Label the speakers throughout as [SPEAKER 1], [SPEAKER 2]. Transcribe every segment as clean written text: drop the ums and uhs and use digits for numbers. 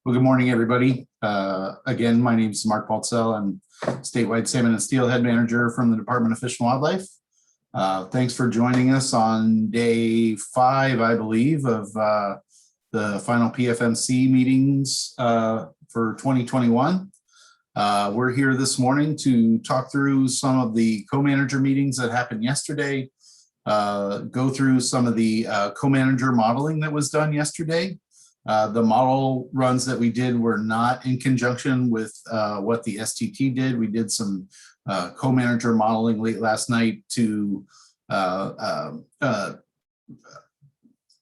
[SPEAKER 1] Well, good morning, everybody. Again, my name is Mark Baltzell. I'm statewide salmon and steelhead manager from the Department of Fish and Wildlife. Thanks for joining us on day 5, I believe, of the final PFMC meetings for 2021. We're here this morning to talk through some of the co-manager meetings that happened yesterday, go through some of the co-manager modeling that was done yesterday. The model runs that we did were not in conjunction with what the STT did. We did some co-manager modeling late last night to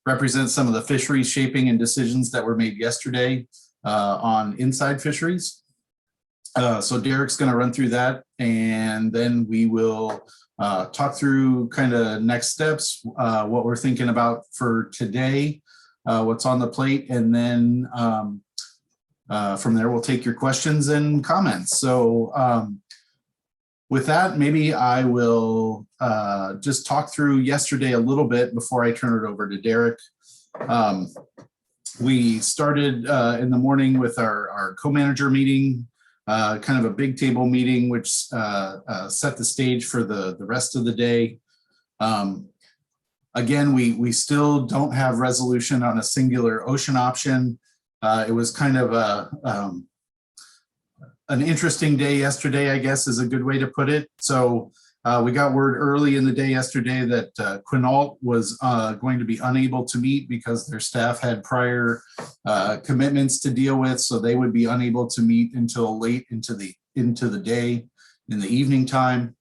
[SPEAKER 1] represent some of the fisheries shaping and decisions that were made yesterday on inside fisheries. So Derek's going to run through that, and then we will talk through kind of next steps, what we're thinking about for today, what's on the plate, and then from there we'll take your questions and comments. So with that, maybe I will just talk through yesterday a little bit before I turn it over to Derek. We started in the morning with our co-manager meeting, kind of a big table meeting, which set the stage for the rest of the day. Again, we still don't have resolution on a singular ocean option. It was kind of an interesting day yesterday, I guess is a good way to put it. So we got word early in the day yesterday that Quinault was going to be unable to meet because their staff had prior commitments to deal with, so they would be unable to meet until late into the day, in the evening time.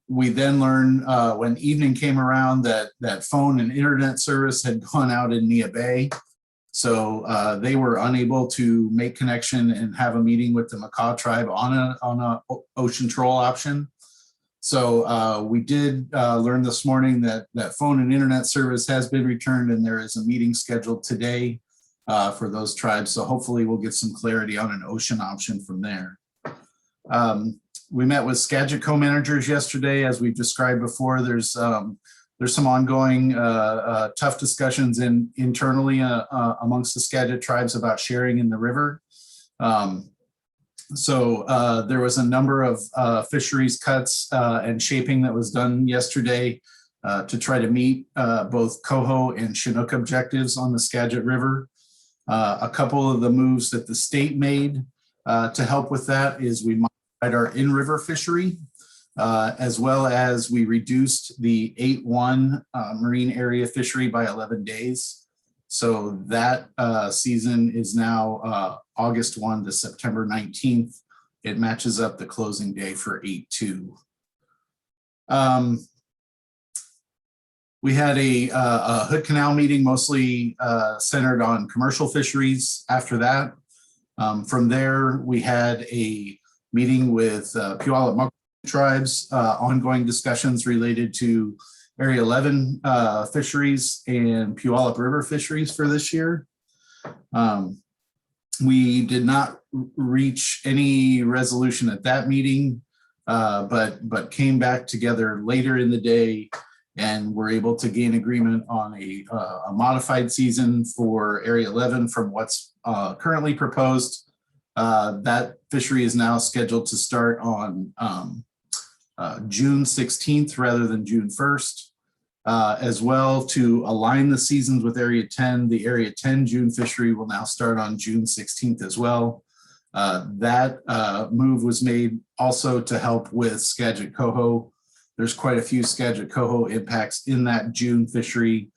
[SPEAKER 1] We then learned when evening came around that phone and internet service had gone out in Elliott Bay. So they were unable to make connection and have a meeting with the Macaw tribe on a ocean troll option. So we did learn this morning that phone and internet service has been returned, and there is a meeting scheduled today for those tribes. So hopefully we'll get some clarity on an ocean option from there. We met with Skagit co-managers yesterday. As we've described before, there's some ongoing tough discussions internally amongst the Skagit tribes about sharing in the river. So there was a number of fisheries cuts and shaping that was done yesterday to try to meet both coho and Chinook objectives on the Skagit River. A couple of the moves that the state made to help with that is we our in-river fishery, as well as we reduced the 8-1 marine area fishery by 11 days. So that season is now August 1 to September 19th. It matches up the closing day for 8-2. We had a Hood Canal meeting, mostly centered on commercial fisheries. After that, from there, we had a meeting with Puyallup tribes, ongoing discussions related to Area 11 fisheries and Puyallup River fisheries for this year. We did not reach any resolution at that meeting, but came back together later in the day and were able to gain agreement on a modified season for Area 11 from what's currently proposed. That fishery is now scheduled to start on June 16th rather than June 1st. As well, to align the seasons with Area 10, the Area 10 June fishery will now start on June 16th as well. That move was made also to help with Skagit coho. There's quite a few Skagit coho impacts in that June fishery.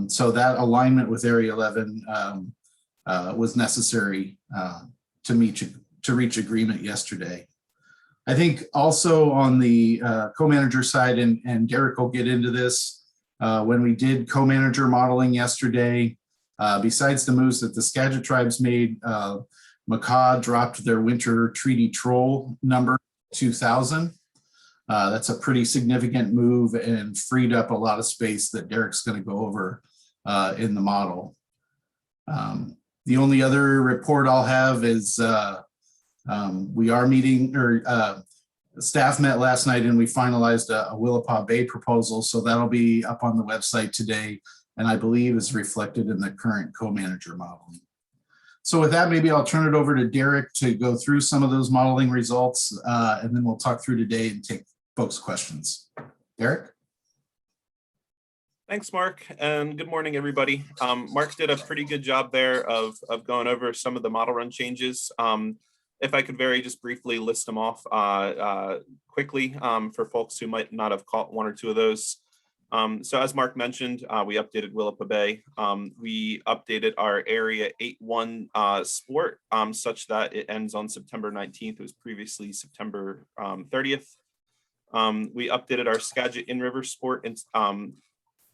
[SPEAKER 1] So that alignment with Area 11 was necessary to reach agreement yesterday. I think also on the co-manager side, and Derek will get into this, when we did co-manager modeling yesterday, besides the moves that the Skagit tribes made, Macaw dropped their winter treaty troll number 2,000. That's a pretty significant move and freed up a lot of space that Derek's going to go over in the model. The only other report I'll have is we are meeting, or Staff met last night and we finalized a Willapa Bay proposal. So that'll be up on the website today. And I believe is reflected in the current co-manager modeling. So with that, maybe I'll turn it over to Derek to go through some of those modeling results, and then we'll talk through today and take folks' questions. Derek?
[SPEAKER 2] Thanks, Mark, and good morning, everybody. Mark did a pretty good job there of going over some of the model run changes. If I could just briefly list them off quickly for folks who might not have caught one or two of those. So as Mark mentioned, we updated Willapa Bay. We updated our Area 8.1 sport such that it ends on September 19th. It was previously September 30th. We updated our Skagit in-river sport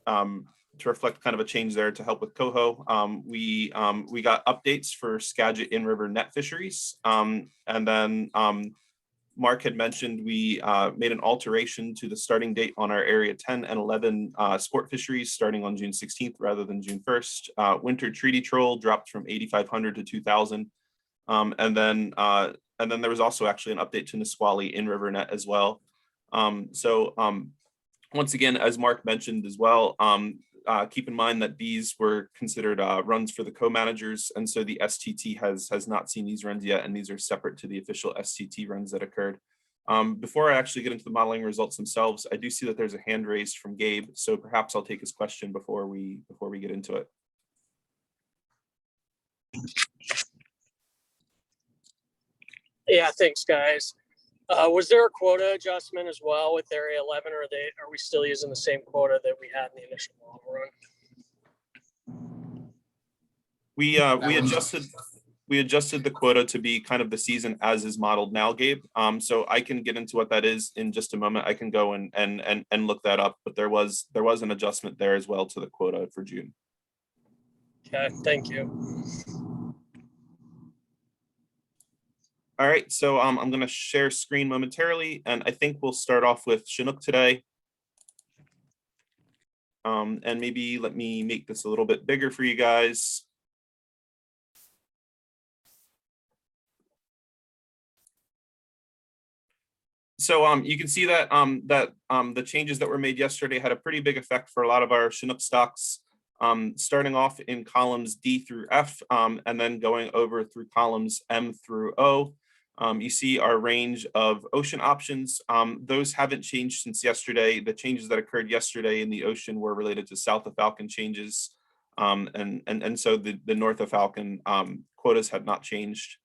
[SPEAKER 2] to reflect kind of a change there to help with coho. We got updates for Skagit in-river net fisheries. And then Mark had mentioned we made an alteration to the starting date on our Area 10 and 11 sport fisheries starting on June 16th rather than June 1st. Winter treaty troll dropped from 8,500 to 2,000. And then there was also actually an update to Nisqually in-river net as well. Once again, as Mark mentioned as well, keep in mind that these were considered runs for the co-managers, and so the STT has not seen these runs yet, and these are separate to the official STT runs that occurred. Before I actually get into the modeling results themselves, I do see that there's a hand raised from Gabe, so perhaps I'll take his question before we get into it.
[SPEAKER 3] Yeah, thanks, guys. Was there a quota adjustment as well with Area 11, or are we still using the same quota that we had in the initial model run?
[SPEAKER 2] We adjusted the quota to be kind of the season as is modeled now, Gabe. So I can get into what that is in just a moment. I can go and look that up, but there was an adjustment there as well to the quota for June.
[SPEAKER 3] Okay, thank you.
[SPEAKER 2] All right, so I'm going to share screen momentarily, and I think we'll start off with Chinook today. And maybe let me make this a little bit bigger for you guys. So you can see that the changes that were made yesterday had a pretty big effect for a lot of our Chinook stocks. Starting off in columns D through F, and then going over through columns M through O. You see our range of ocean options. Those haven't changed since yesterday. The changes that occurred yesterday in the ocean were related to south of Falcon changes. And so the north of Falcon quotas had not changed.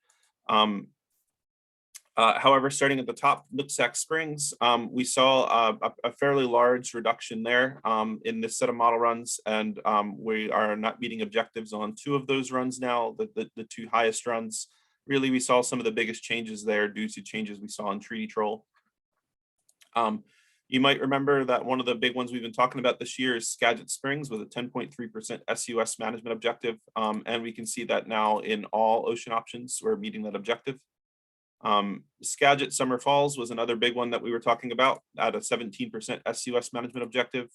[SPEAKER 2] However, starting at the top, Nooksack Springs, we saw a fairly large reduction there in this set of model runs, and we are not meeting objectives on two of those runs now, the two highest runs. Really, we saw some of the biggest changes there due to changes we saw in treaty troll. You might remember that one of the big ones we've been talking about this year is Skagit Springs with a 10.3% SUS management objective, and we can see that now in all ocean options, we're meeting that objective. Skagit Summer Falls was another big one that we were talking about at a 17% SUS management objective.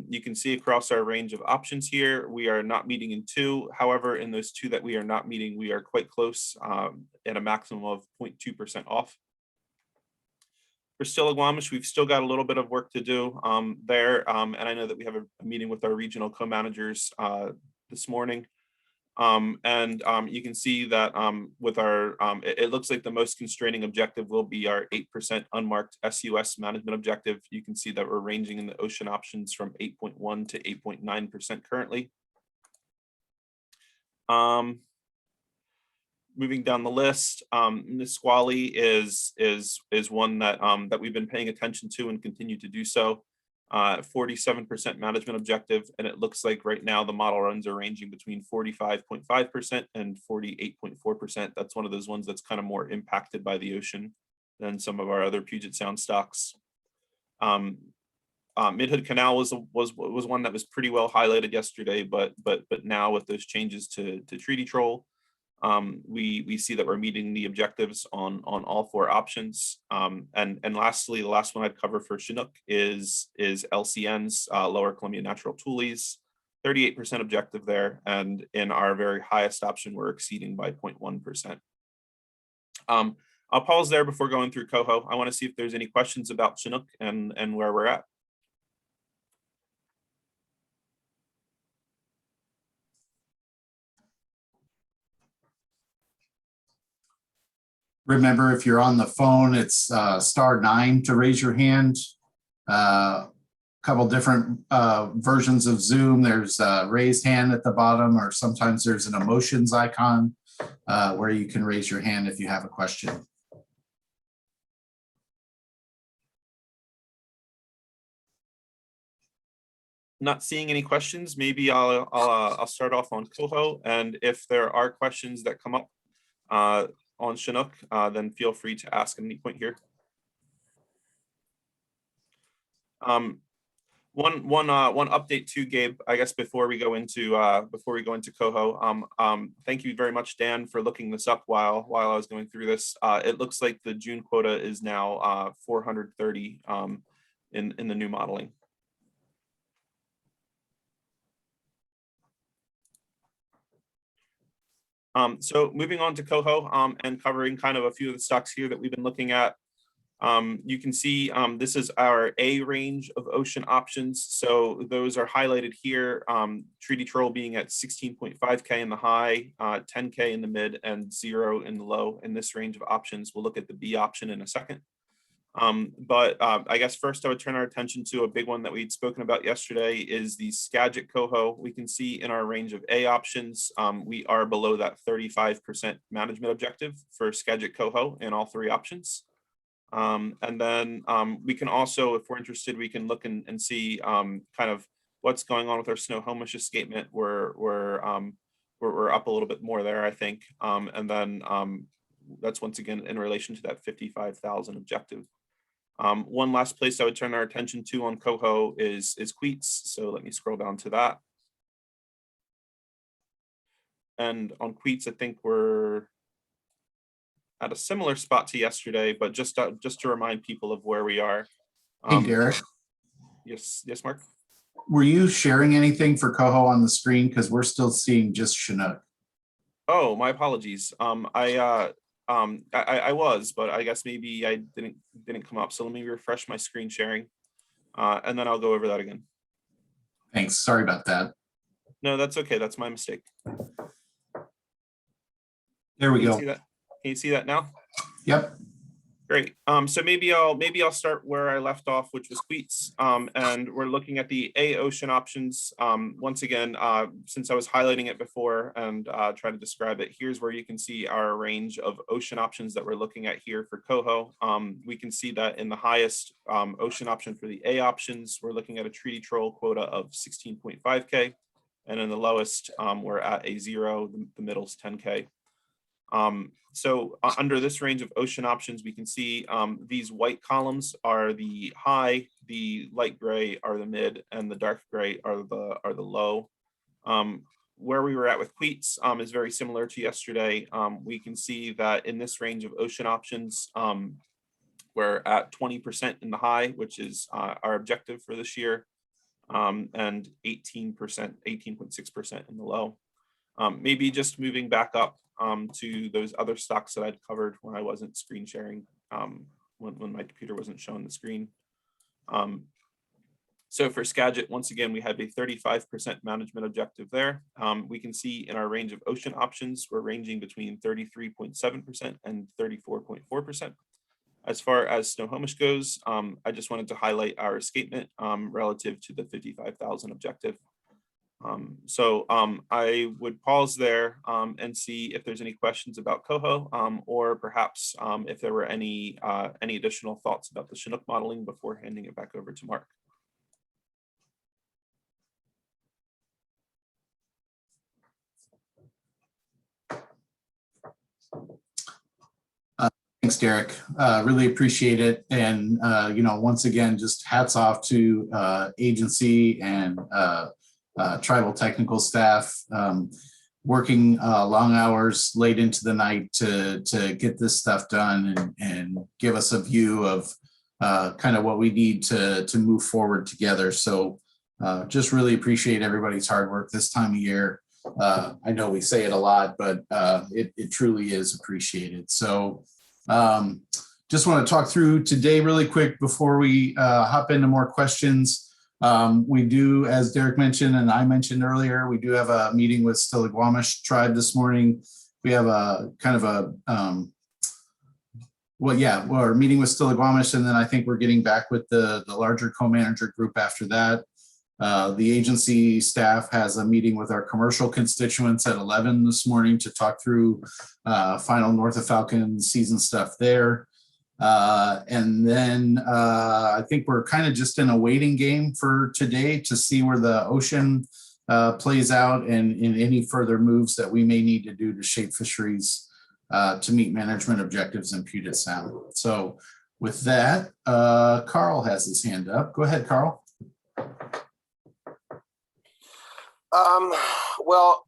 [SPEAKER 2] You can see across our range of options here, we are not meeting in two. However, in those two that we are not meeting, we are quite close at a maximum of 0.2% off. For Stillaguamish, we've still got a little bit of work to do there. And I know that we have a meeting with our regional co-managers this morning. You can see that with our, it looks like the most constraining objective will be our 8% unmarked SUS management objective. You can see that we're ranging in the ocean options from 8.1 to 8.9% currently. Moving down the list, Nisqually is one that that we've been paying attention to and continue to do so. 47% management objective, and it looks like right now the model runs are ranging between 45.5% and 48.4%. That's one of those ones that's kind of more impacted by the ocean than some of our other Puget Sound stocks. Mid-Hood Canal was one that was pretty well highlighted yesterday, but now with those changes to treaty troll, we see that we're meeting the objectives on all four options. And lastly, the last one I'd cover for Chinook is LCN's Lower Columbia Natural Tules, 38% objective there, and in our very highest option, we're exceeding by 0.1%. I'll pause there before going through Coho. I want to see if there's any questions about Chinook and where we're at.
[SPEAKER 1] Remember, if you're on the phone, it's *9 to raise your hand. Couple different versions of Zoom. There's a raised hand at the bottom, or sometimes there's an emotions icon where you can raise your hand if you have a question.
[SPEAKER 2] Not seeing any questions. Maybe I'll start off on Coho, and if there are questions that come up on Chinook, then feel free to ask at any point here. One update too, Gabe, I guess before we go into Coho. Thank you very much, Dan, for looking this up while I was going through this. It looks like the June quota is now 430 in the new modeling. So moving on to Coho and covering kind of a few of the stocks here that we've been looking at. You can see this is our A range of ocean options. So those are highlighted here. Treaty troll being at 16.5K in the high, 10K in the mid, and 0 in the low in this range of options. We'll look at the B option in a second. But I guess first I would turn our attention to a big one that we'd spoken about yesterday is the Skagit Coho. We can see in our range of A options, we are below that 35% management objective for Skagit Coho in all three options. And then we can also, if we're interested, we can look and see kind of what's going on with our Snohomish escapement. We're up a little bit more there, I think. And then that's once again in relation to that 55,000 objective. One last place I would turn our attention to on Coho is Queets. So let me scroll down to that. And on Queets, I think we're at a similar spot to yesterday, but just to remind people of where we are.
[SPEAKER 1] Hey, Derek.
[SPEAKER 2] Yes, Mark.
[SPEAKER 1] Were you sharing anything for Coho on the screen? Because we're still seeing just Chinook.
[SPEAKER 2] Oh, my apologies. I was, but I guess maybe I didn't come up. So let me refresh my screen sharing, and then I'll go over that again.
[SPEAKER 1] Thanks. Sorry about that.
[SPEAKER 2] No, that's okay. That's my mistake.
[SPEAKER 1] There we go.
[SPEAKER 2] See that? Can you see that now?
[SPEAKER 1] Yep.
[SPEAKER 2] Great. So maybe I'll start where I left off, which was Queets. And we're looking at the A ocean options. Once again, since I was highlighting it before and try to describe it, here's where you can see our range of ocean options that we're looking at here for Coho. We can see that in the highest ocean option for the A options, we're looking at a treaty troll quota of 16.5K. And in the lowest, we're at a 0, the middle's 10K. So under this range of ocean options, we can see these white columns are the high, the light gray are the mid, and the dark gray are the low. Where we were at with Queets is very similar to yesterday. We can see that in this range of ocean options, we're at 20% in the high, which is our objective for this year, and 18.6% in the low. Maybe just moving back up to those other stocks that I'd covered when I wasn't screen sharing, when my computer wasn't showing the screen. So for Skagit, once again, we have a 35% management objective there. We can see in our range of ocean options, we're ranging between 33.7% and 34.4%. As far as Snohomish goes, I just wanted to highlight our escapement relative to the 55,000 objective. So I would pause there and see if there's any questions about Coho, or perhaps if there were any additional thoughts about the Chinook modeling before handing it back over to Mark.
[SPEAKER 1] Thanks, Derek. Really appreciate it. And, once again, just hats off to agency and tribal technical staff working long hours late into the night to get this stuff done and give us a view of kind of what we need to move forward together. So just really appreciate everybody's hard work this time of year. I know we say it a lot, but it truly is appreciated. So Just want to talk through today really quick before we hop into more questions. We do, as Derek mentioned and I mentioned earlier, we do have a meeting with Stillaguamish tribe this morning. We have a kind of a, we're meeting with Stillaguamish, and then I think we're getting back with the larger co-manager group after that. The agency staff has a meeting with our commercial constituents at 11 this morning to talk through final north of Falcon season stuff there. And then I think we're kind of just in a waiting game for today to see where the ocean plays out and in any further moves that we may need to do to shape fisheries to meet management objectives in Puget Sound. So with that, Carl has his hand up. Go ahead, Carl.
[SPEAKER 4] Well,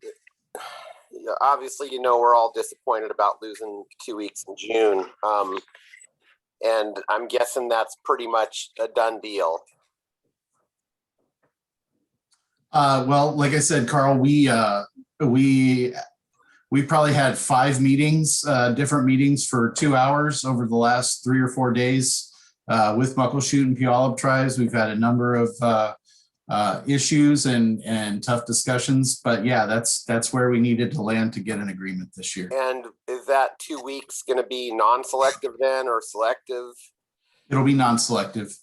[SPEAKER 4] obviously, we're all disappointed about losing 2 weeks in June. And I'm guessing that's pretty much a done deal.
[SPEAKER 1] Well, like I said, Carl, we probably had 5 meetings, different meetings for 2 hours over the last 3 or 4 days with Muckleshoot and Puyallup tribes. We've had a number of issues and tough discussions, but yeah, that's where we needed to land to get an agreement this year.
[SPEAKER 4] And is that 2 weeks going to be non-selective then, or selective?
[SPEAKER 1] It'll be non-selective.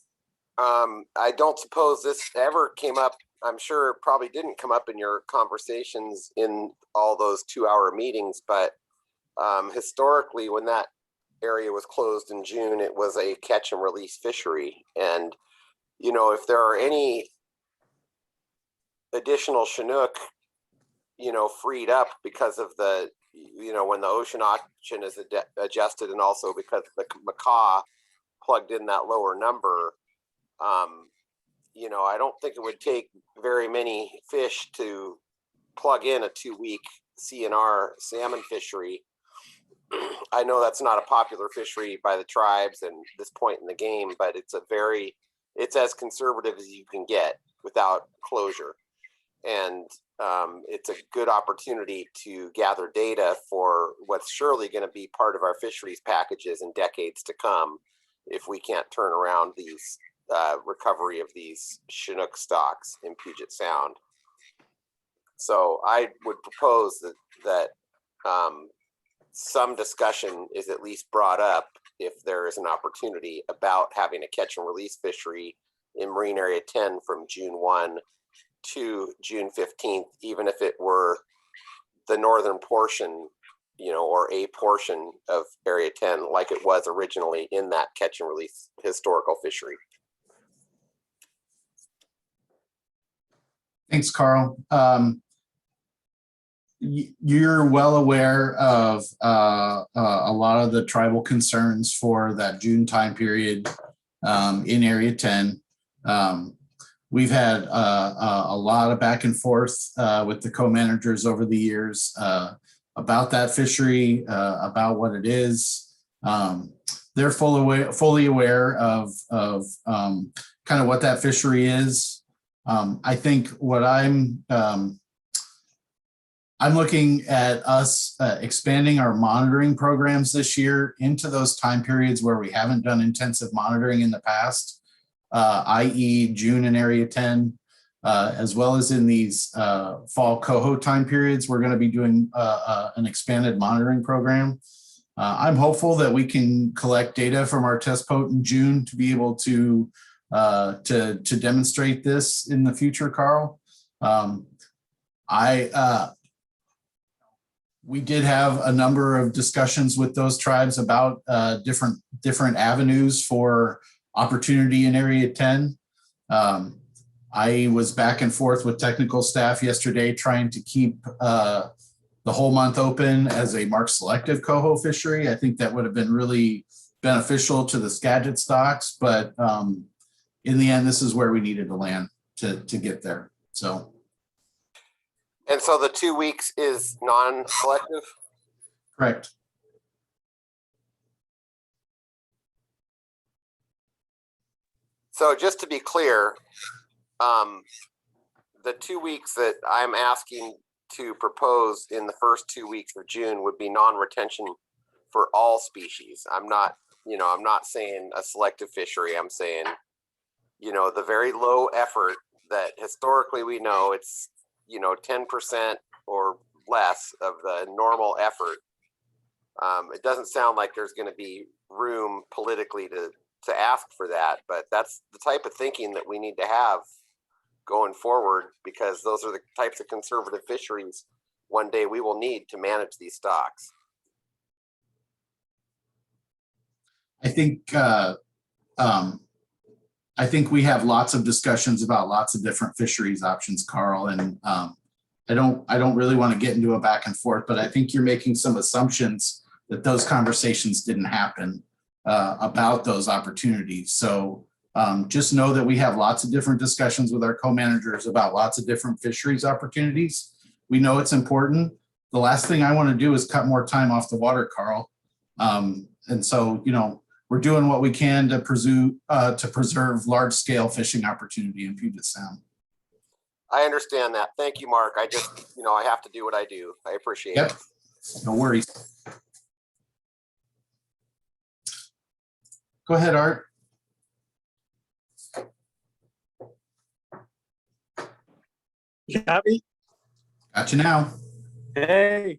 [SPEAKER 4] I don't suppose this ever came up. I'm sure it probably didn't come up in your conversations in all those 2-hour meetings, but historically, when that area was closed in June, it was a catch and release fishery. And, if there are any additional Chinook, freed up because of the, when the ocean auction is adjusted, and also because the macaw plugged in that lower number, I don't think it would take very many fish to plug in a 2-week CNR salmon fishery. I know that's not a popular fishery by the tribes and this point in the game, but it's as conservative as you can get without closure. And it's a good opportunity to gather data for what's surely going to be part of our fisheries packages in decades to come if we can't turn around these recovery of these Chinook stocks in Puget Sound. So I would propose that some discussion is at least brought up, if there is an opportunity, about having a catch and release fishery in Marine Area 10 from June 1 to June 15th, even if it were the northern portion, or a portion of Area 10, like it was originally in that catch and release historical fishery.
[SPEAKER 1] Thanks, Carl. You're well aware of a lot of the tribal concerns for that June time period in Area 10. We've had a lot of back and forth with the co-managers over the years about that fishery, about what it is. They're fully aware of kind of what that fishery is. I think what I'm looking at us expanding our monitoring programs this year into those time periods where we haven't done intensive monitoring in the past, i.e. June in Area 10, as well as in these fall coho time periods. We're going to be doing an expanded monitoring program. I'm hopeful that we can collect data from our test boat in June to be able to demonstrate this in the future, Carl. We did have a number of discussions with those tribes about different avenues for opportunity in Area 10. I was back and forth with technical staff yesterday trying to keep the whole month open as a mark selective coho fishery. I think that would have been really beneficial to the Skagit stocks, but in the end, this is where we needed to land to get there. So.
[SPEAKER 4] And so the 2 weeks is non-selective?
[SPEAKER 1] Correct.
[SPEAKER 4] So just to be clear, the 2 weeks that I'm asking to propose in the first 2 weeks of June would be non-retention for all species. I'm not, I'm not saying a selective fishery. I'm saying, the very low effort that historically we know it's, 10% or less of the normal effort. It doesn't sound like there's going to be room politically to ask for that, but that's the type of thinking that we need to have going forward, because those are the types of conservative fisheries one day we will need to manage these stocks.
[SPEAKER 1] I think we have lots of discussions about lots of different fisheries options, Carl, and I don't really want to get into a back and forth, but I think you're making some assumptions that those conversations didn't happen about those opportunities. So just know that we have lots of different discussions with our co-managers about lots of different fisheries opportunities. We know it's important. The last thing I want to do is cut more time off the water, Carl. And so, we're doing what we can to preserve large-scale fishing opportunity in Puget Sound.
[SPEAKER 4] I understand that. Thank you, Mark. I just, I have to do what I do. I appreciate it.
[SPEAKER 1] No worries. Go ahead, Art.
[SPEAKER 5] You got me?
[SPEAKER 1] Got you now.
[SPEAKER 5] Hey,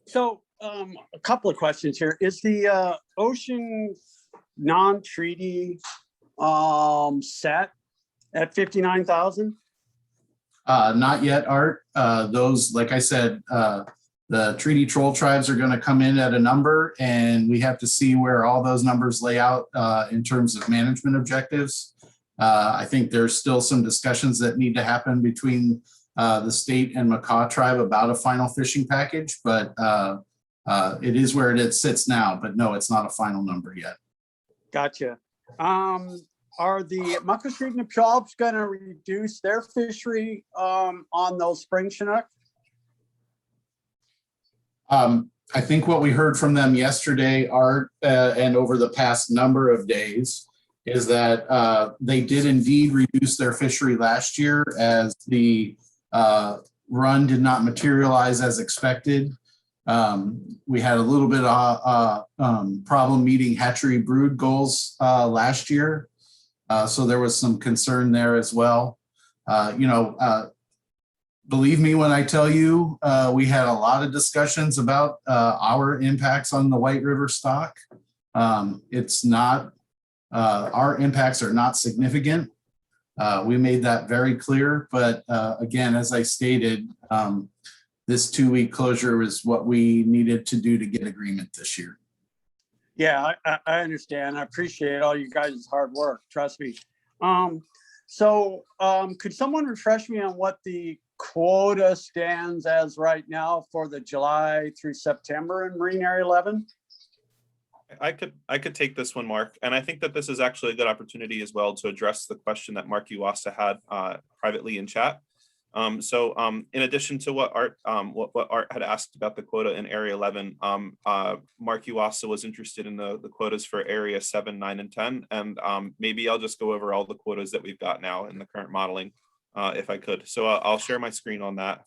[SPEAKER 5] so a couple of questions here. Is the ocean non-treaty set at 59,000?
[SPEAKER 1] Not yet, Art. Those, like I said, the treaty troll tribes are going to come in at a number, and we have to see where all those numbers lay out in terms of management objectives. I think there's still some discussions that need to happen between the state and Makah tribe about a final fishing package, but it is where it sits now. But no, it's not a final number yet.
[SPEAKER 5] Gotcha. Are the Muckleshoot tribes going to reduce their fishery on those spring Chinook?
[SPEAKER 1] I think what we heard from them yesterday, Art, and over the past number of days, is that they did indeed reduce their fishery last year as the run did not materialize as expected. We had a little bit of problem meeting hatchery brood goals last year. So there was some concern there as well. Believe me when I tell you, we had a lot of discussions about our impacts on the White River stock. It's not, our impacts are not significant. We made that very clear, but again, as I stated, this 2-week closure is what we needed to do to get agreement this year.
[SPEAKER 5] Yeah, I understand. I appreciate all you guys' hard work. Trust me. Could someone refresh me on what the quota stands as right now for the July through September in Marine Area 11?
[SPEAKER 2] I could take this one, Mark, and I think that this is actually a good opportunity as well to address the question that Mark Uwasa had privately in chat. In addition to what Art had asked about the quota in Area 11, Mark Uwasa was interested in the quotas for Area 7, 9, and 10, and maybe I'll just go over all the quotas that we've got now in the current modeling, if I could. So I'll share my screen on that.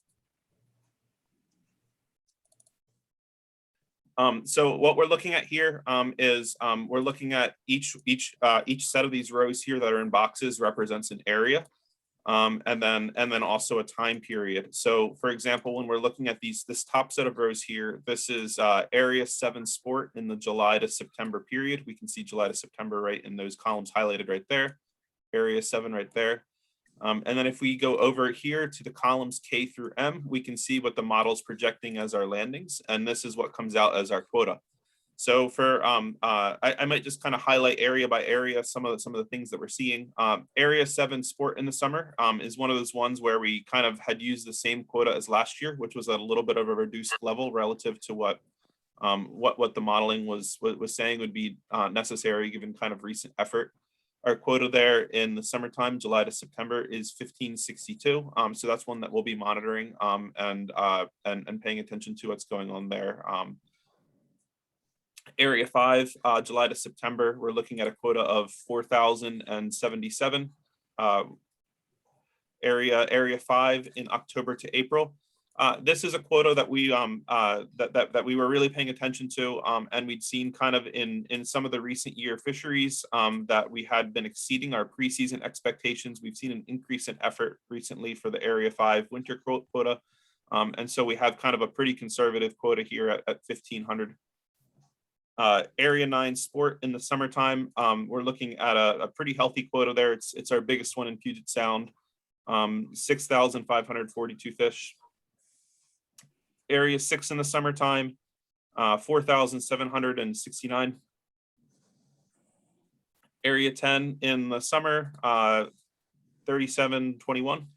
[SPEAKER 2] So what we're looking at here is we're looking at each set of these rows here that are in boxes represents an area. And then also a time period. So for example, when we're looking at this top set of rows here, this is Area 7 sport in the July to September period. We can see July to September right in those columns highlighted right there, Area 7 right there. And then if we go over here to the columns K through M, we can see what the model's projecting as our landings. And this is what comes out as our quota. So for I might just kind of highlight area by area some of the things that we're seeing. Area 7 sport in the summer is one of those ones where we kind of had used the same quota as last year, which was at a little bit of a reduced level relative to what the modeling was saying would be necessary given kind of recent effort. Our quota there in the summertime, July to September, is 1562. So that's one that we'll be monitoring and paying attention to what's going on there. Area 5, July to September, we're looking at a quota of 4,077. Area 5 in October to April, This is a quota that we that we were really paying attention to, and we'd seen kind of in some of the recent year fisheries that we had been exceeding our preseason expectations. We've seen an increase in effort recently for the Area 5 winter quota, and so we have kind of a pretty conservative quota here at 1,500. Area 9 sport in the summertime, we're looking at a pretty healthy quota there. It's our biggest one in Puget Sound, 6,542 fish. Area 6 in the summertime, 4,769. Area 10 in the summer, 3,721.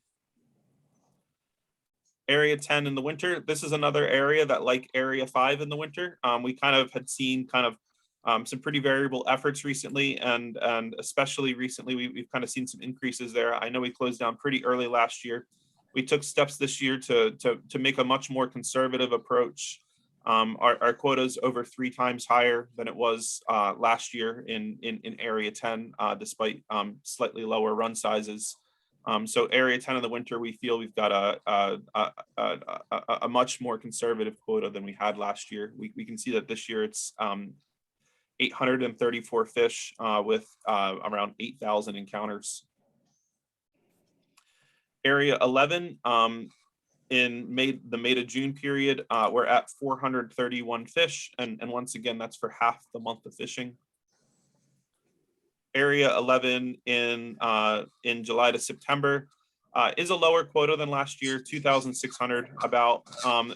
[SPEAKER 2] Area 10 in the winter. This is another area that, like Area 5 in the winter, we kind of had seen kind of some pretty variable efforts recently, and especially recently we've kind of seen some increases there. I know we closed down pretty early last year. We took steps this year to make a much more conservative approach. Our quota is over 3 times higher than it was last year in Area 10, despite slightly lower run sizes. So Area 10 in the winter, we feel we've got a much more conservative quota than we had last year. We can see that this year it's 834 fish with around 8,000 encounters. Area 11 in the May to June period, we're at 431 fish, and once again that's for half the month of fishing. Area 11 in July to September is a lower quota than last year, 2,600 about,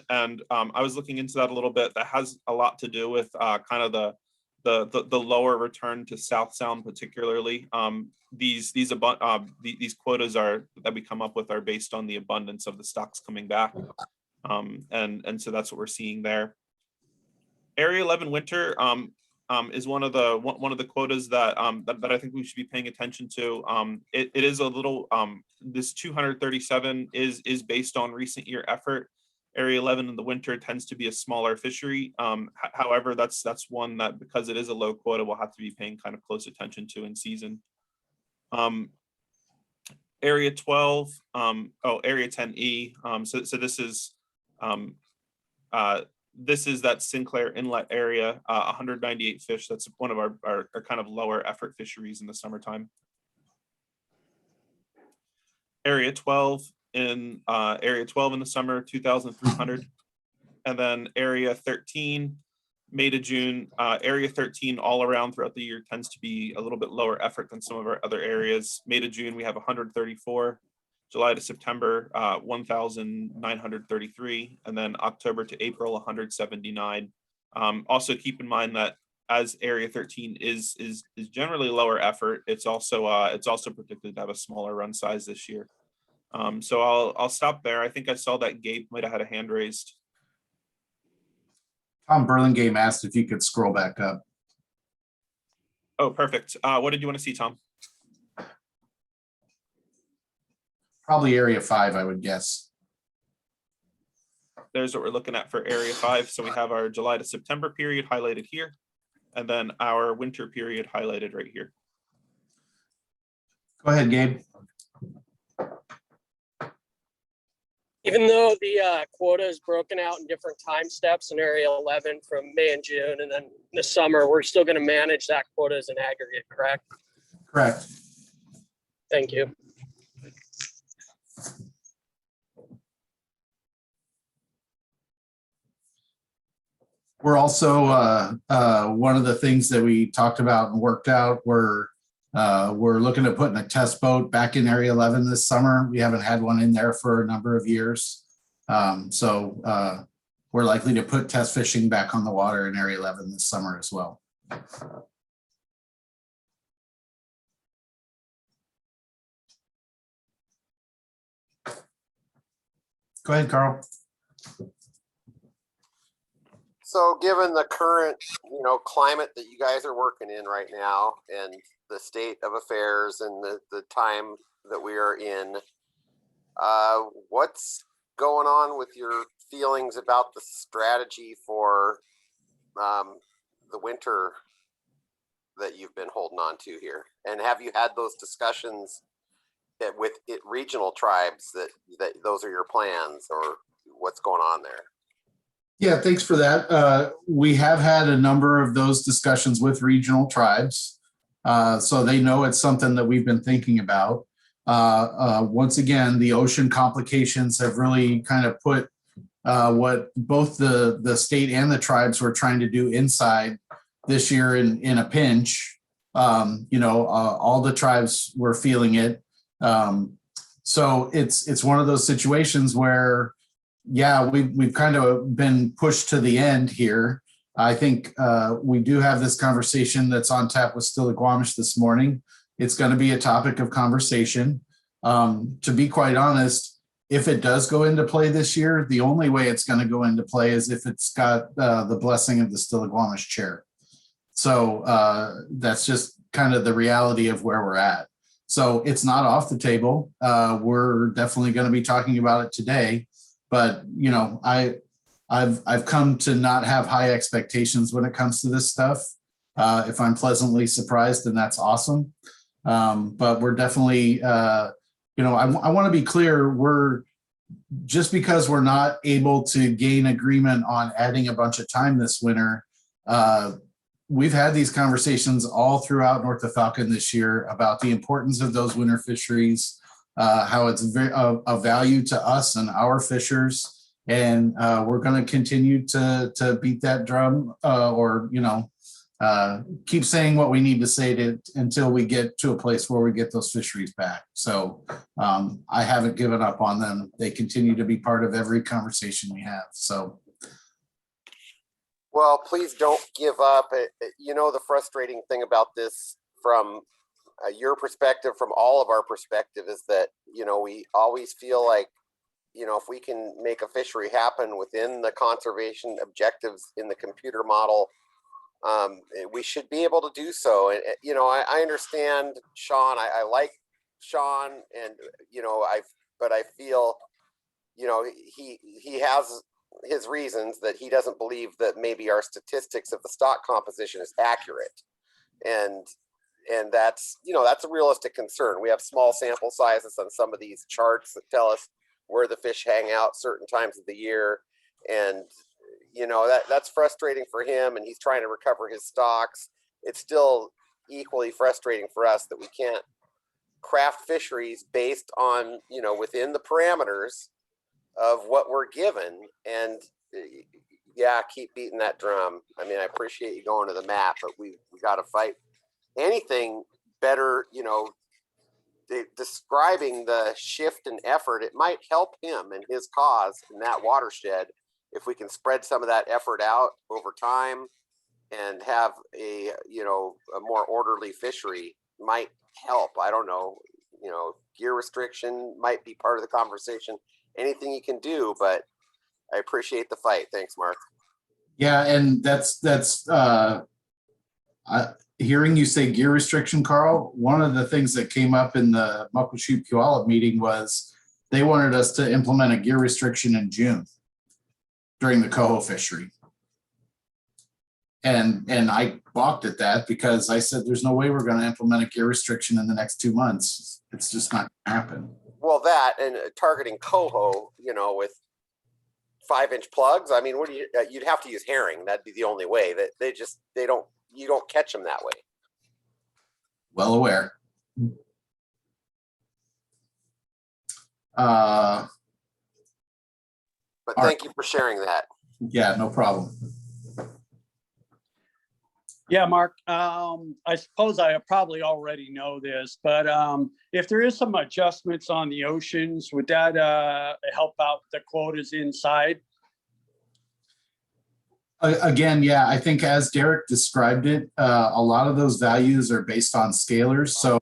[SPEAKER 2] and I was looking into that a little bit. That has a lot to do with kind of the lower return to South Sound, particularly. These quotas that we come up with are based on the abundance of the stocks coming back, and so that's what we're seeing there. Area 11 winter is one of the quotas that that I think we should be paying attention to. It is a little this 237 is based on recent year effort. Area 11 in the winter tends to be a smaller fishery. However, that's one that, because it is a low quota, we'll have to be paying kind of close attention to in season. Area 12, Area 10E. So this is that Sinclair Inlet area, 198 fish. That's one of our kind of lower effort fisheries in the summertime. Area 12 in the summer, 2,300. And then Area 13, May to June. Area 13 all around throughout the year tends to be a little bit lower effort than some of our other areas. May to June, we have 134. July to September, 1,933, and then October to April, 179. Also keep in mind that as Area 13 is generally lower effort, it's also predicted to have a smaller run size this year. So I'll stop there. I think I saw that Gabe might have had a hand raised.
[SPEAKER 1] Tom Burlingame asked if you could scroll back up.
[SPEAKER 2] Oh, perfect. What did you want to see, Tom?
[SPEAKER 1] Probably Area 5, I would guess.
[SPEAKER 2] There's what we're looking at for Area 5. So we have our July to September period highlighted here, and then our winter period highlighted right here.
[SPEAKER 1] Go ahead, Gabe.
[SPEAKER 3] Even though the quota is broken out in different time steps in Area 11 from May and June, and then in the summer, we're still going to manage that quota as an aggregate, correct?
[SPEAKER 1] Correct.
[SPEAKER 3] Thank you.
[SPEAKER 1] We're also, one of the things that we talked about and worked out, we're looking at putting a test boat back in Area 11 this summer. We haven't had one in there for a number of years. So we're likely to put test fishing back on the water in Area 11 this summer as well. Go ahead, Carl.
[SPEAKER 4] So given the current, climate that you guys are working in right now and the state of affairs and the time that we are in, what's going on with your feelings about the strategy for the winter that you've been holding on to here? And have you had those discussions with regional tribes that those are your plans, or what's going on there.
[SPEAKER 1] Yeah, thanks for that. We have had a number of those discussions with regional tribes. So they know it's something that we've been thinking about. Once again, the ocean complications have really kind of put what both the state and the tribes were trying to do inside this year in a pinch. All the tribes were feeling it. So it's one of those situations where, yeah, we've kind of been pushed to the end here. I think we do have this conversation that's on tap with Stillaguamish this morning. It's going to be a topic of conversation. To be quite honest, if it does go into play this year, the only way it's going to go into play is if it's got the blessing of the Stillaguamish chair. So that's just kind of the reality of where we're at. So it's not off the table. We're definitely going to be talking about it today. But, I've come to not have high expectations when it comes to this stuff. If I'm pleasantly surprised, then that's awesome. But we're definitely, I want to be clear. Just because we're not able to gain agreement on adding a bunch of time this winter, we've had these conversations all throughout north of Falcon this year about the importance of those winter fisheries, how it's very of value to us and our fishers. And we're going to continue to beat that drum keep saying what we need to say until we get to a place where we get those fisheries back. So I haven't given up on them. They continue to be part of every conversation we have. So.
[SPEAKER 4] Well, please don't give up. The frustrating thing about this from your perspective, from all of our perspective, is that, we always feel like, if we can make a fishery happen within the conservation objectives in the computer model, we should be able to do so. And, I understand Sean, I like Sean, and, but I feel, he has his reasons that he doesn't believe that maybe our statistics of the stock composition is accurate. And that's, that's a realistic concern. We have small sample sizes on some of these charts that tell us where the fish hang out certain times of the year. And, that's frustrating for him, and he's trying to recover his stocks. It's still equally frustrating for us that we can't craft fisheries based on, within the parameters of what we're given. And yeah, keep beating that drum. I mean, I appreciate you going to the map, but we got to fight anything better, describing the shift in effort. It might help him and his cause in that watershed if we can spread some of that effort out over time and have a more orderly fishery. Might help. I don't know, gear restriction might be part of the conversation. Anything you can do, but I appreciate the fight. Thanks, Mark.
[SPEAKER 1] Yeah, and that's hearing you say gear restriction, Carl. One of the things that came up in the Muckleshoot Puyallup meeting was they wanted us to implement a gear restriction in June during the coho fishery. And I balked at that because I said, there's no way we're going to implement a gear restriction in the next 2 months. It's just not going to happen.
[SPEAKER 4] Well, that and targeting coho, with 5-inch plugs. I mean, you'd have to use herring. That'd be the only way. That you don't catch them that way.
[SPEAKER 1] Well aware.
[SPEAKER 4] But thank you for sharing that.
[SPEAKER 1] Yeah, no problem.
[SPEAKER 5] Yeah, Mark, I suppose I probably already know this, but if there is some adjustments on the oceans, would that help out the quotas inside?
[SPEAKER 1] Again, yeah, I think as Derek described it, a lot of those values are based on scalars. So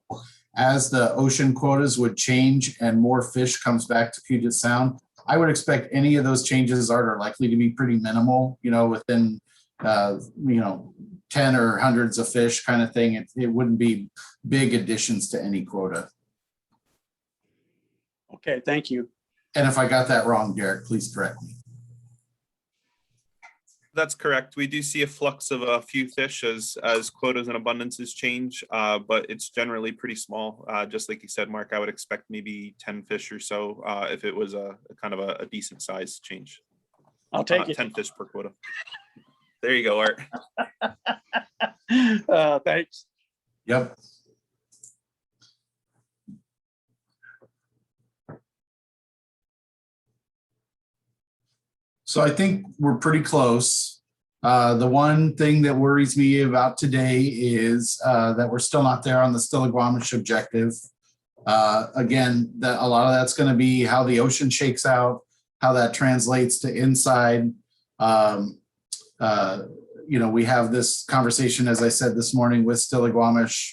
[SPEAKER 1] as the ocean quotas would change and more fish comes back to Puget Sound, I would expect any of those changes are likely to be pretty minimal, within, 10 or hundreds of fish kind of thing. It wouldn't be big additions to any quota.
[SPEAKER 5] Okay, thank you.
[SPEAKER 1] And if I got that wrong, Derek, please correct me.
[SPEAKER 2] That's correct. We do see a flux of a few fish as quotas and abundances change, but it's generally pretty small. Just like you said, Mark, I would expect maybe 10 fish or so if it was a kind of a decent size change.
[SPEAKER 5] I'll take it.
[SPEAKER 2] 10 fish per quota. There you go, Art.
[SPEAKER 5] Thanks.
[SPEAKER 1] Yep. So I think we're pretty close. The one thing that worries me about today is that we're still not there on the Stillaguamish objective. Again, a lot of that's going to be how the ocean shakes out, how that translates to inside. You know, we have this conversation, as I said this morning, with Stillaguamish.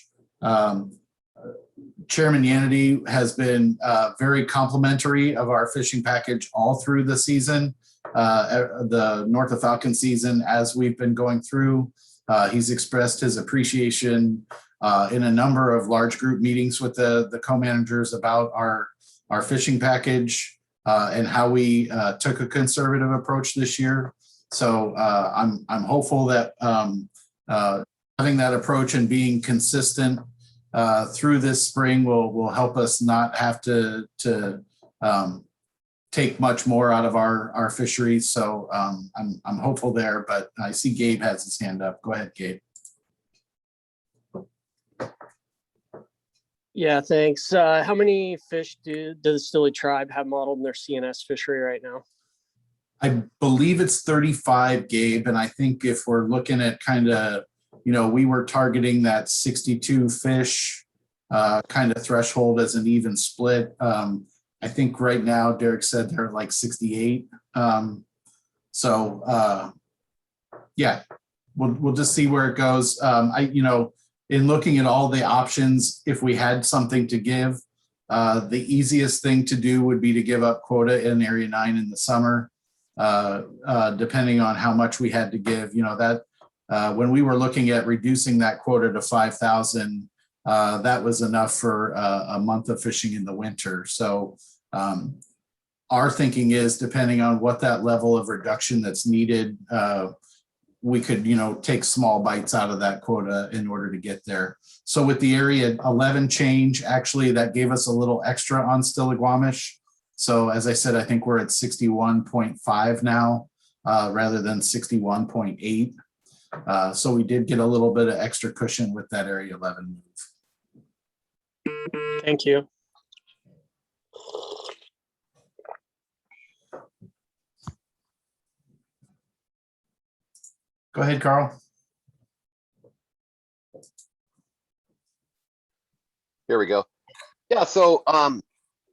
[SPEAKER 1] Chairman Yanity has been very complimentary of our fishing package all through the season, the North of Falcon season, as we've been going through. He's expressed his appreciation in a number of large group meetings with the co-managers about our fishing package and how we took a conservative approach this year. So I'm hopeful that having that approach and being consistent through this spring will help us not have to take much more out of our fisheries. So I'm hopeful there, but I see Gabe has his hand up. Go ahead, Gabe.
[SPEAKER 3] Yeah, thanks. How many fish does the Stilly tribe have modeled in their CNS fishery right now?
[SPEAKER 1] I believe it's 35, Gabe. And I think if we're looking at kind of, you know, we were targeting that 62 fish kind of threshold as an even split. I think right now, Derek said they're like 68. Yeah, we'll just see where it goes. You know, in looking at all the options, if we had something to give, the easiest thing to do would be to give up quota in Area 9 in the summer, depending on how much we had to give. You know, that when we were looking at reducing that quota to 5,000, that was enough for a month of fishing in the winter. So our thinking is, depending on what that level of reduction that's needed, we could, you know, take small bites out of that quota in order to get there. So with the Area 11 change, actually that gave us a little extra on Stillaguamish. So as I said, I think we're at 61.5 now rather than 61.8. So we did get a little bit of extra cushion with that Area 11 move.
[SPEAKER 3] Thank you.
[SPEAKER 1] Go ahead, Carl.
[SPEAKER 4] Here we go. Yeah, so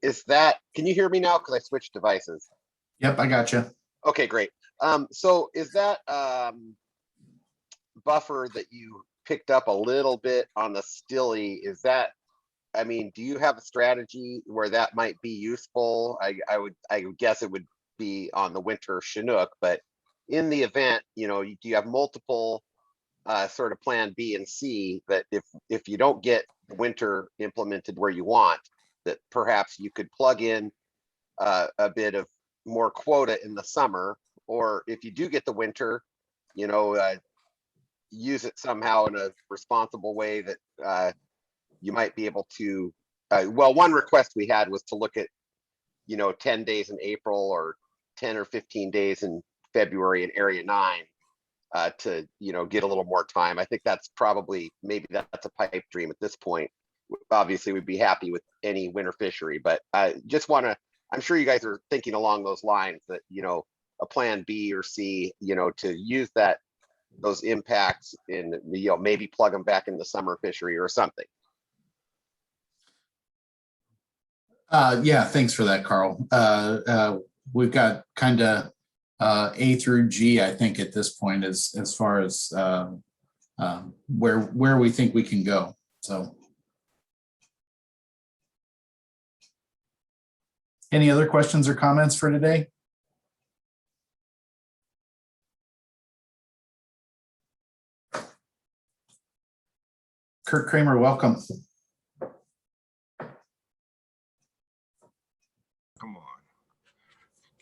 [SPEAKER 4] is that, can you hear me now? Because I switched devices.
[SPEAKER 1] Yep, I got you.
[SPEAKER 4] Okay, great. So is that buffer that you picked up a little bit on the Stilly, is that, I mean, do you have a strategy where that might be useful? I would guess it would be on the winter Chinook, but in the event, you know, do you have multiple sort of plan B and C that if you don't get winter implemented where you want, that perhaps you could plug in a bit of more quota in the summer, or if you do get the winter, you know, use it somehow in a responsible way that you might be able to, well, one request we had was to look at, you know, 10 days in April or 10 or 15 days in February in Area 9 to, you know, get a little more time. I think that's probably, maybe that's a pipe dream at this point. Obviously, we'd be happy with any winter fishery, but I just want to, I'm sure you guys are thinking along those lines that, you know, a plan B or C, you know, to use that, those impacts in, you know, maybe plug them back in the summer fishery or something.
[SPEAKER 1] Yeah, thanks for that, Carl. We've got kind of A through G, I think, at this point, as far as where we think we can go. So, any other questions or comments for today? Kurt Kramer, welcome.
[SPEAKER 6] Come on.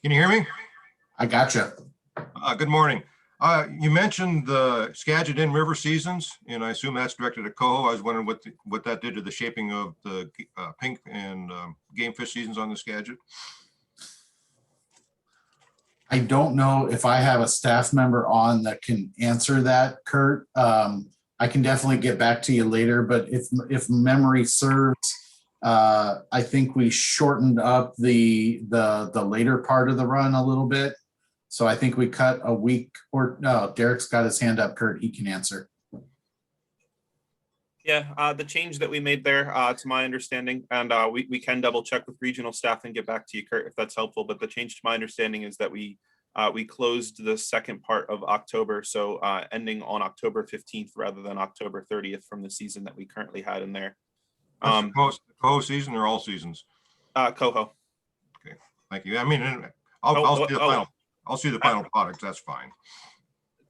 [SPEAKER 6] Can you hear me?
[SPEAKER 1] I gotcha.
[SPEAKER 6] Good morning. You mentioned the Skagit in river seasons, and I assume that's directed at Coho. I was wondering what that did to the shaping of the pink and game fish seasons on the Skagit.
[SPEAKER 1] I don't know if I have a staff member on that can answer that, Kurt. I can definitely get back to you later, but if memory serves, I think we shortened up the later part of the run a little bit. So I think we cut a week or no, Derek's got his hand up, Kurt, he can answer.
[SPEAKER 2] Yeah, the change that we made there, to my understanding, and we can double check with regional staff and get back to you, Kurt, if that's helpful. But the change to my understanding is that we closed the second part of October, so ending on October 15th rather than October 30th from the season that we currently had in there.
[SPEAKER 6] Coho season or all seasons?
[SPEAKER 2] Coho.
[SPEAKER 6] Okay, thank you. I mean, I'll see the final product. That's fine.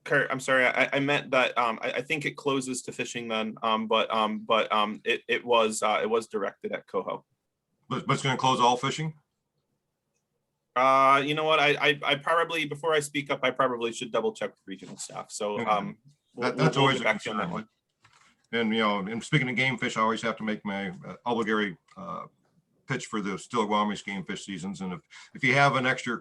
[SPEAKER 2] Kurt, I'm sorry. I meant that I think it closes to fishing then, but it was directed at Coho.
[SPEAKER 6] But it's going to close all fishing?
[SPEAKER 2] You know what? I probably, before I speak up, I probably should double check with regional staff. So
[SPEAKER 6] that's always
[SPEAKER 2] get back to you on that one.
[SPEAKER 6] And and speaking of game fish, I always have to make my obligatory pitch for the Stillaguami's game fish seasons. And if you have an extra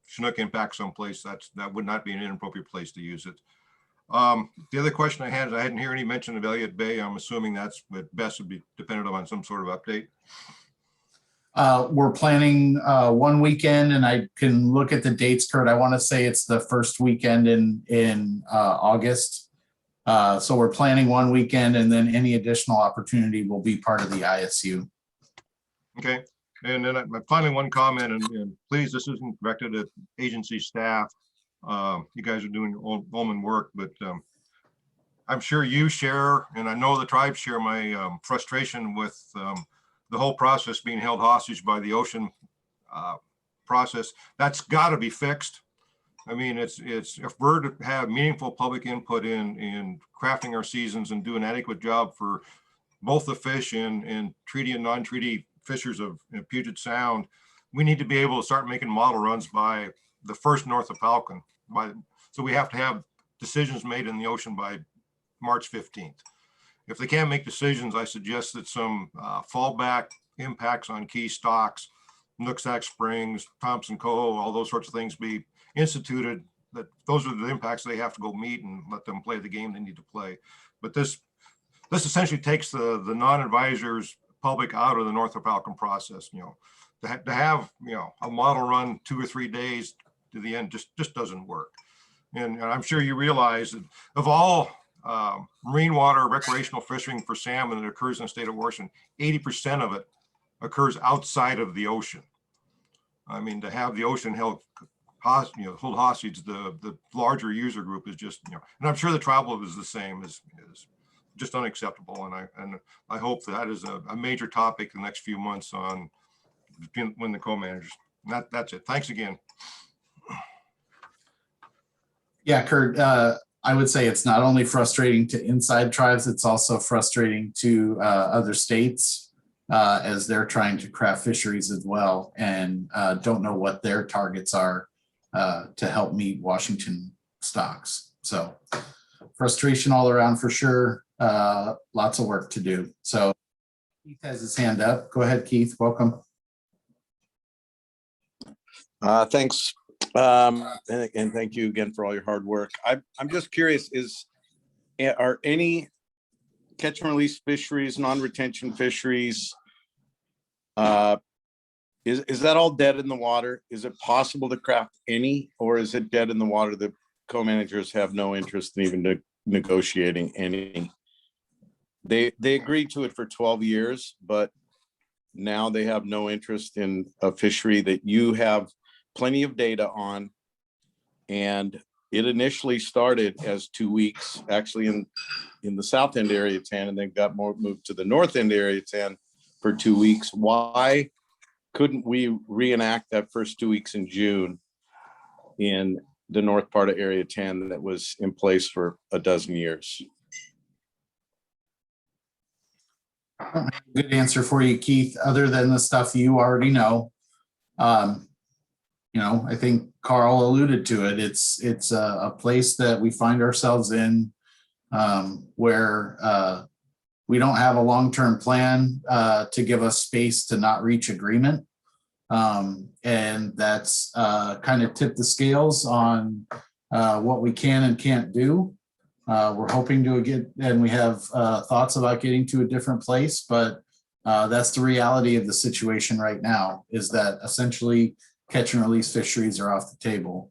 [SPEAKER 6] Chinook impact someplace, that would not be an inappropriate place to use it. The other question I had is I hadn't heard any mention of Elliott Bay. I'm assuming that's at best would be dependent on some sort of update.
[SPEAKER 1] We're planning one weekend, and I can look at the dates, Kurt. I want to say it's the first weekend in August. So we're planning one weekend, and then any additional opportunity will be part of the ISU.
[SPEAKER 6] Okay. And then finally, one comment, and please, this isn't directed at agency staff. You guys are doing yeoman work, but I'm sure you share, and I know the tribes share my frustration with the whole process being held hostage by the ocean process. That's got to be fixed. I mean, it's if we're to have meaningful public input in crafting our seasons and do an adequate job for both the fish and treaty and non-treaty fishers of Puget Sound, we need to be able to start making model runs by the first north of Falcon. So we have to have decisions made in the ocean by March 15th. If they can't make decisions, I suggest that some fallback impacts on key stocks, Nooksack Springs, Thompson Coho, all those sorts of things be instituted. That those are the impacts they have to go meet and let them play the game they need to play. But this essentially takes the non-advisors public out of the North of Falcon process. To have a model run 2 or 3 days to the end just doesn't work. And I'm sure you realize that of all marine water recreational fishing for salmon that occurs in the state of Washington, 80% of it occurs outside of the ocean. I mean, to have the ocean held hostage, the larger user group is just, and I'm sure the tribal is the same, is just unacceptable. And I hope that is a major topic in the next few months on when the co-managers. That's it. Thanks again.
[SPEAKER 1] Yeah, Kurt, I would say it's not only frustrating to inside tribes, it's also frustrating to other states as they're trying to craft fisheries as well and don't know what their targets are to help meet Washington stocks. So frustration all around for sure. Lots of work to do. So Keith has his hand up. Go ahead, Keith. Welcome.
[SPEAKER 7] Thanks. And thank you again for all your hard work. I'm just curious, are any catch and release fisheries, non-retention fisheries, is that all dead in the water? Is it possible to craft any, or is it dead in the water that co-managers have no interest in even negotiating any? They agreed to it for 12 years, but now they have no interest in a fishery that you have plenty of data on. And it initially started as 2 weeks, actually in the south end area 10, and then got moved to the north end area 10 for 2 weeks. Why couldn't we reenact that first 2 weeks in June in the north part of area 10 that was in place for a dozen years?
[SPEAKER 1] Good answer for you, Keith, other than the stuff you already know. I think Carl alluded to it. It's a place that we find ourselves in where we don't have a long-term plan to give us space to not reach agreement. And that's kind of tipped the scales on what we can and can't do. We're hoping to get, and we have thoughts about getting to a different place, but that's the reality of the situation right now, is that essentially catch and release fisheries are off the table.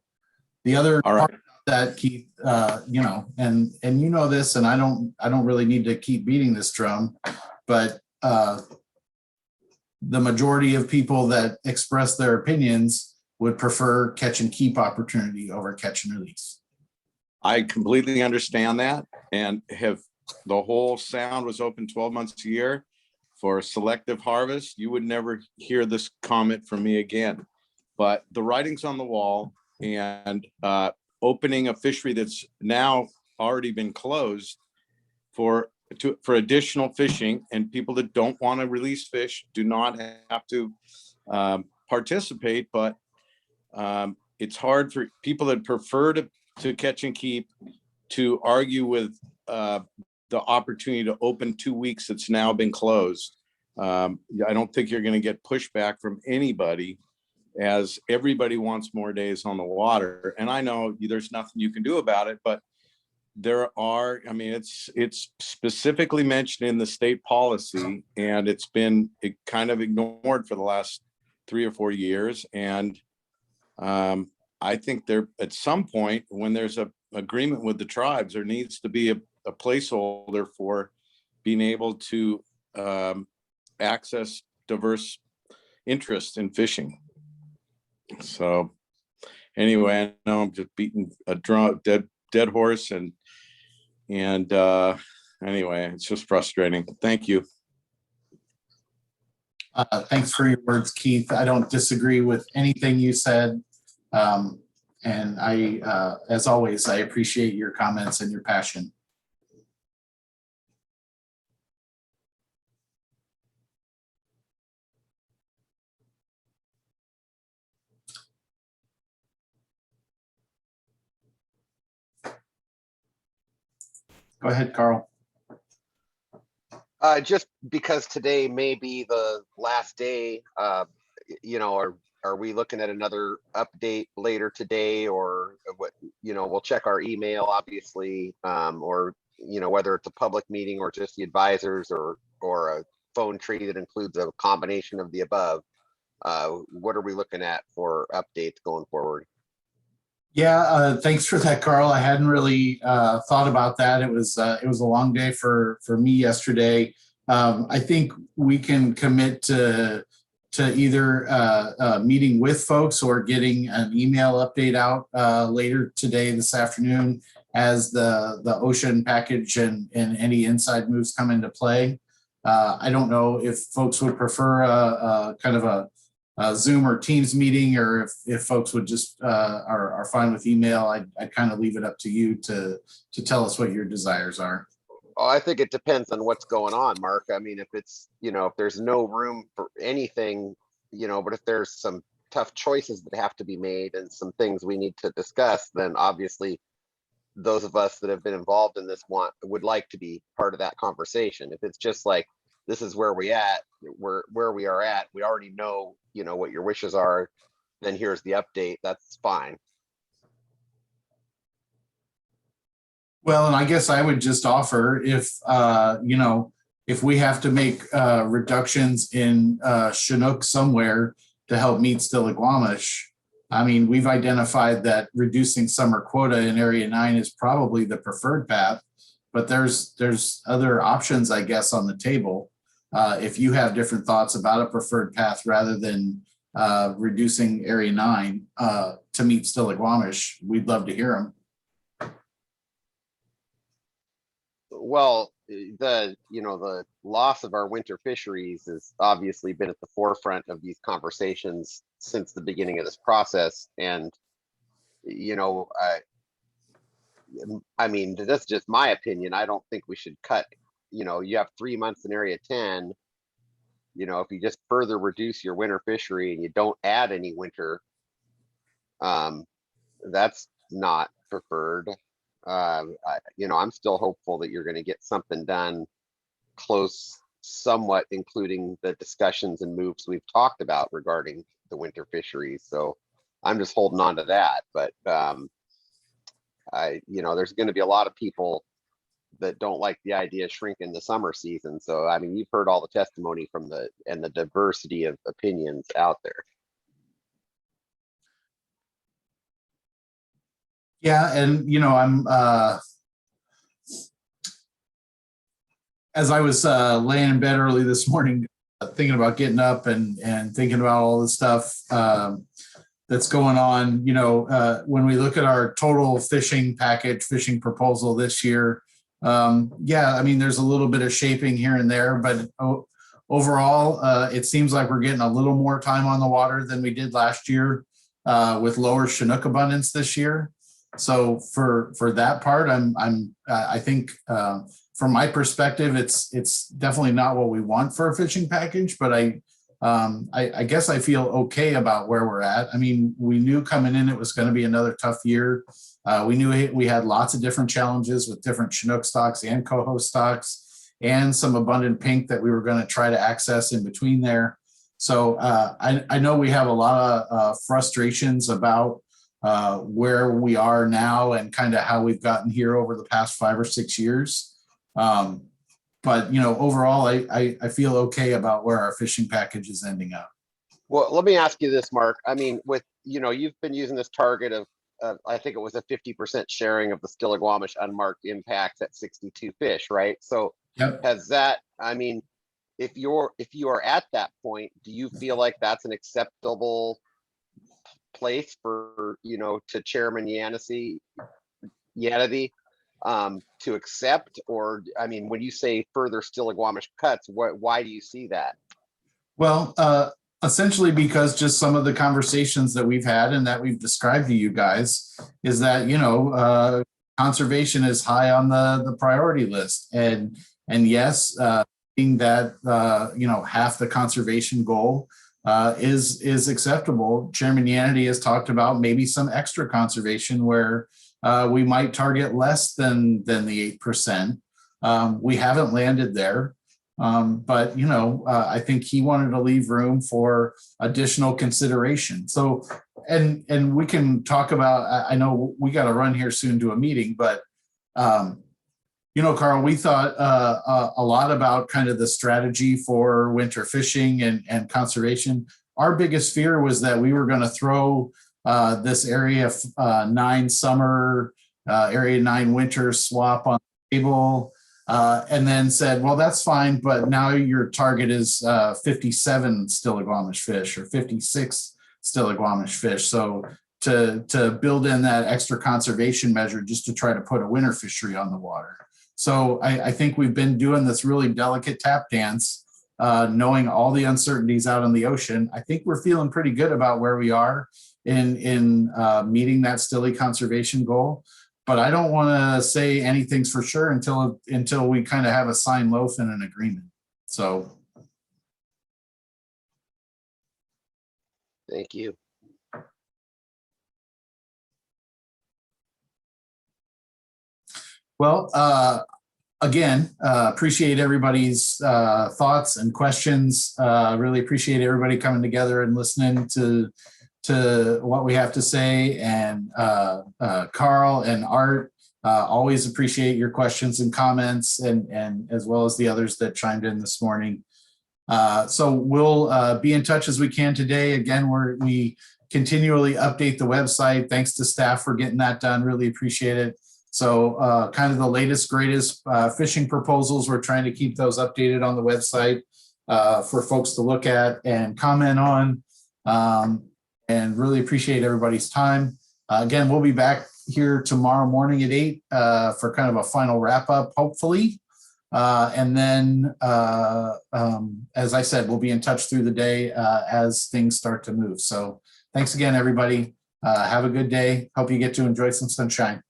[SPEAKER 1] The other
[SPEAKER 7] All right.
[SPEAKER 1] part of that, Keith, and you know this, and I don't really need to keep beating this drum, but the majority of people that express their opinions would prefer catch and keep opportunity over catch and release.
[SPEAKER 7] I completely understand that, and have the whole sound was open 12 months a year for selective harvest. You would never hear this comment from me again. But the writing's on the wall, and opening a fishery that's now already been closed for additional fishing, and people that don't want to release fish do not have to participate. But it's hard for people that prefer to catch and keep to argue with the opportunity to open 2 weeks that's now been closed. I don't think you're going to get pushback from anybody, as everybody wants more days on the water. And I know there's nothing you can do about it, but there are, I mean, it's specifically mentioned in the state policy, and it's been kind of ignored for the last 3 or 4 years. And I think there, at some point, when there's a agreement with the tribes, there needs to be a placeholder for being able to access diverse interests in fishing. So anyway, I know I'm just beating a dead horse, and anyway, it's just frustrating. Thank you.
[SPEAKER 1] Thanks for your words, Keith. I don't disagree with anything you said. And I, as always, I appreciate your comments and your passion. Go ahead, Carl.
[SPEAKER 4] Just because today may be the last day, are we looking at another update later today, or what? We'll check our email, obviously, or whether it's a public meeting or just the advisors, or a phone tree that includes a combination of the above. What are we looking at for updates going forward?
[SPEAKER 1] Yeah, thanks for that, Carl. I hadn't really thought about that. It was a long day for me yesterday. I think we can commit to either meeting with folks or getting an email update out later today, this afternoon, as the ocean package and any inside moves come into play. I don't know if folks would prefer a kind of a Zoom or Teams meeting, or if folks would just are fine with email. I'd kind of leave it up to you to tell us what your desires are.
[SPEAKER 4] Oh, I think it depends on what's going on, Mark. I mean, if it's, if there's no room for anything, but if there's some tough choices that have to be made and some things we need to discuss, then obviously those of us that have been involved in this would like to be part of that conversation. If it's just like, this is where we are at, we already know, what your wishes are, then here's the update, that's fine.
[SPEAKER 1] Well, and I guess I would just offer, if we have to make reductions in Chinook somewhere to help meet Stillaguamish, I mean, we've identified that reducing summer quota in Area 9 is probably the preferred path, but there's other options, I guess, on the table. If you have different thoughts about a preferred path rather than reducing Area 9 to meet Stillaguamish, we'd love to hear them.
[SPEAKER 4] Well, the loss of our winter fisheries has obviously been at the forefront of these conversations since the beginning of this process. And, I mean, that's just my opinion. I don't think we should cut, you have 3 months in Area 10. If you just further reduce your winter fishery and you don't add any winter, That's not preferred. I'm still hopeful that you're going to get something done close, somewhat including the discussions and moves we've talked about regarding the winter fisheries. So I'm just holding on to that. But there's going to be a lot of people that don't like the idea of shrinking the summer season. So I mean, you've heard all the testimony from the diversity of opinions out there.
[SPEAKER 1] Yeah, and I'm as I was laying in bed early this morning, thinking about getting up and thinking about all the stuff that's going on. When we look at our total fishing proposal this year, yeah, I mean, there's a little bit of shaping here and there, but overall, it seems like we're getting a little more time on the water than we did last year with lower Chinook abundance this year. So for that part, I think from my perspective, it's definitely not what we want for a fishing package, but I guess I feel okay about where we're at. I mean, we knew coming in it was going to be another tough year. We knew we had lots of different challenges with different Chinook stocks and coho stocks and some abundant pink that we were going to try to access in between there. So I know we have a lot of frustrations about where we are now and kind of how we've gotten here over the past 5 or 6 years. But overall, I feel okay about where our fishing package is ending up.
[SPEAKER 4] Well, let me ask you this, Mark. I mean, with you've been using this target of I think it was a 50% sharing of the Stillaguamish unmarked impacts at 62 fish, right? So
[SPEAKER 1] Yep.
[SPEAKER 4] has that, I mean, if you are at that point, do you feel like that's an acceptable place for to Chairman Yanity to accept? Or I mean, when you say further Stillaguamish cuts, why do you see that?
[SPEAKER 1] Well, essentially because just some of the conversations that we've had and that we've described to you guys is that conservation is high on the priority list, and yes, being that half the conservation goal is acceptable. Chairman Yanity has talked about maybe some extra conservation where we might target less than the 8%. We haven't landed there. But I think he wanted to leave room for additional consideration. So, and we can talk about, I know we got to run here soon to a meeting, but Carl, we thought a lot about kind of the strategy for winter fishing and conservation. Our biggest fear was that we were going to throw this area 9 summer, area 9 winter swap on the table. And then said, well, that's fine, but now your target is 57 Stillaguamish fish or 56 Stillaguamish fish. So to build in that extra conservation measure just to try to put a winter fishery on the water. So I think we've been doing this really delicate tap dance, knowing all the uncertainties out in the ocean. I think we're feeling pretty good about where we are in meeting that Stilly conservation goal. But I don't want to say anything's for sure until we kind of have a signed loaf and an agreement. So.
[SPEAKER 4] Thank you.
[SPEAKER 1] Well, again, appreciate everybody's thoughts and questions. Really appreciate everybody coming together and listening to what we have to say. And Carl and Art, always appreciate your questions and comments, and as well as the others that chimed in this morning. So we'll be in touch as we can today. Again, we continually update the website. Thanks to staff for getting that done. Really appreciate it. So kind of the latest, greatest fishing proposals, we're trying to keep those updated on the website for folks to look at and comment on. And really appreciate everybody's time. Again, we'll be back here tomorrow morning at 8 for kind of a final wrap up, hopefully. And then, as I said, we'll be in touch through the day as things start to move. So thanks again, everybody. Have a good day. Hope you get to enjoy some sunshine.